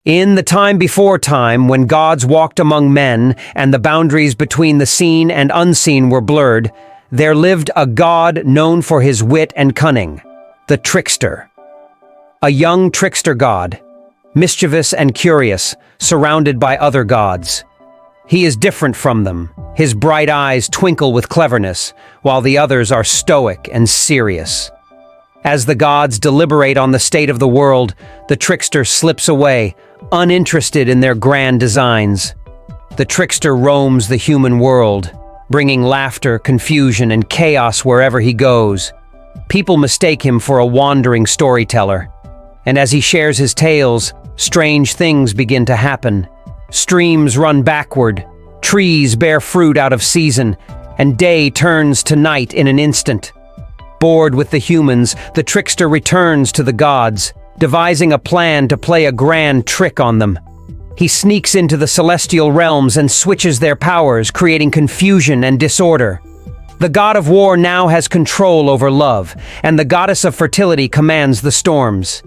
In the time before time, when gods walked among men and the boundaries between the seen and unseen were blurred, there lived a god known for his wit and cunning, the Trickster. A young trickster god, mischievous and curious, surrounded by other gods. He is different from them. His bright eyes twinkle with cleverness, while the others are stoic and serious. As the gods deliberate on the state of the world, the trickster slips away, uninterested in their grand designs. The trickster roams the human world, bringing laughter, confusion, and chaos wherever he goes. People mistake him for a wandering storyteller, and as he shares his tales, strange things begin to happen. Streams run backward, trees bear fruit out of season, and day turns to night in an instant. Bored with the humans, the trickster returns to the gods, devising a plan to play a grand trick on them. He sneaks into the celestial realms and switches their powers, creating confusion and disorder. The god of war now has control over love, and the goddess of fertility commands the storms.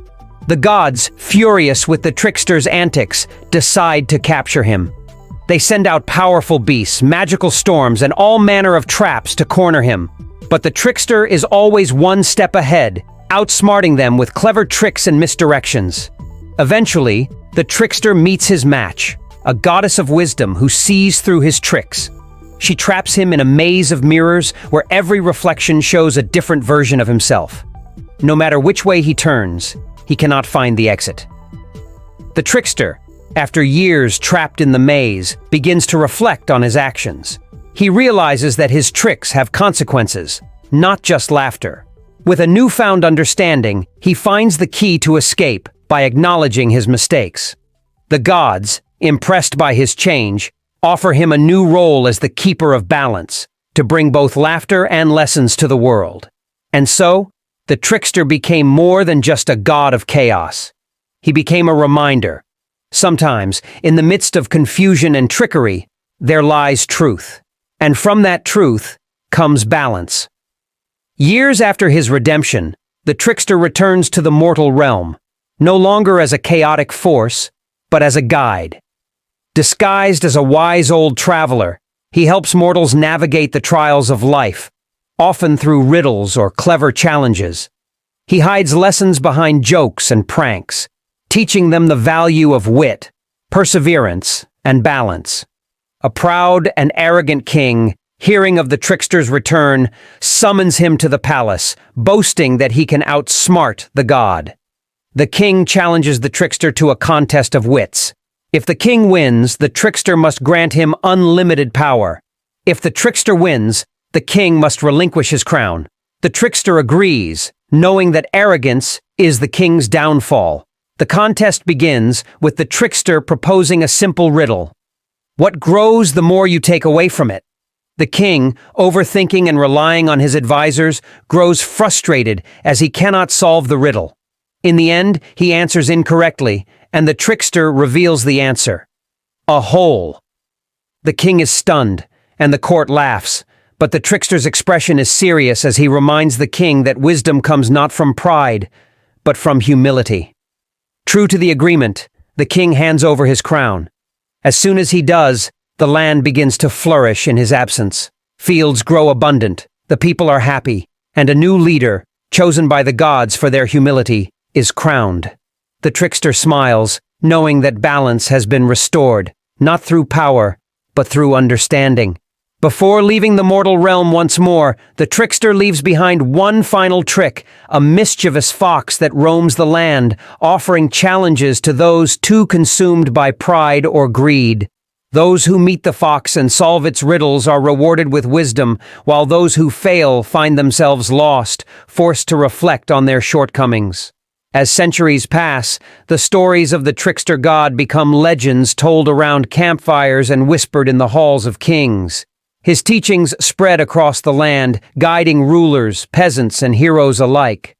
The gods, furious with the trickster's antics, decide to capture him. They send out powerful beasts, magical storms, and all manner of traps to corner him. But the trickster is always one step ahead, outsmarting them with clever tricks and misdirections. Eventually, the trickster meets his match, a goddess of wisdom who sees through his tricks. She traps him in a maze of mirrors where every reflection shows a different version of himself. No matter which way he turns, he cannot find the exit. The trickster, after years trapped in the maze, begins to reflect on his actions. He realizes that his tricks have consequences, not just laughter. With a newfound understanding, he finds the key to escape by acknowledging his mistakes. The gods, impressed by his change, offer him a new role as the keeper of balance, to bring both laughter and lessons to the world. And so, the trickster became more than just a god of chaos. He became a reminder. Sometimes, in the midst of confusion and trickery, there lies truth. And from that truth comes balance. Years after his redemption, the trickster returns to the mortal realm, no longer as a chaotic force, but as a guide. Disguised as a wise old traveler, he helps mortals navigate the trials of life, often through riddles or clever challenges. He hides lessons behind jokes and pranks, teaching them the value of wit, perseverance, and balance. A proud and arrogant king, hearing of the trickster's return, summons him to the palace, boasting that he can outsmart the god. The king challenges the trickster to a contest of wits. If the king wins, the trickster must grant him unlimited power. If the trickster wins, the king must relinquish his crown. The trickster agrees, knowing that arrogance is the king's downfall. The contest begins with the trickster proposing a simple riddle. What grows the more you take away from it? The king, overthinking and relying on his advisors, grows frustrated as he cannot solve the riddle. In the end, he answers incorrectly, and the trickster reveals the answer. A hole. The king is stunned, and the court laughs, but the trickster's expression is serious as he reminds the king that wisdom comes not from pride, but from humility. True to the agreement, the king hands over his crown. As soon as he does, the land begins to flourish in his absence. Fields grow abundant, the people are happy, and a new leader, chosen by the gods for their humility, is crowned. The trickster smiles, knowing that balance has been restored, not through power, but through understanding. Before leaving the mortal realm once more, the trickster leaves behind one final trick, a mischievous fox that roams the land, offering challenges to those too consumed by pride or greed. Those who meet the fox and solve its riddles are rewarded with wisdom, while those who fail find themselves lost, forced to reflect on their shortcomings. As centuries pass, the stories of the trickster god become legends told around campfires and whispered in the halls of kings. His teachings spread across the land, guiding rulers, peasants, and heroes alike.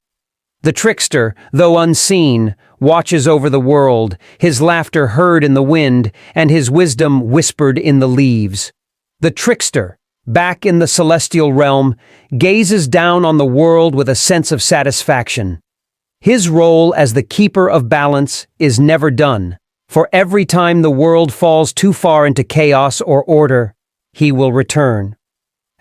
The trickster, though unseen, watches over the world, his laughter heard in the wind, and his wisdom whispered in the leaves. The trickster, back in the celestial realm, gazes down on the world with a sense of satisfaction. His role as the keeper of balance is never done, For every time the world falls too far into chaos or order, he will return.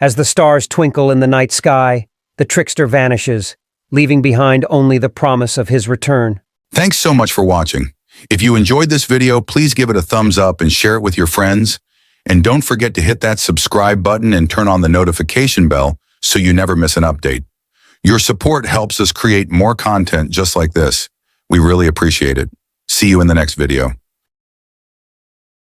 As the stars twinkle in the night sky, the trickster vanishes, leaving behind only the promise of his return. Thanks so much for watching. If you enjoyed this video, please give it a thumbs up and share it with your friends. And don't forget to hit that subscribe button and turn on the notification bell so you never miss an update. Your support helps us create more content just like this. We really appreciate it. See you in the next video.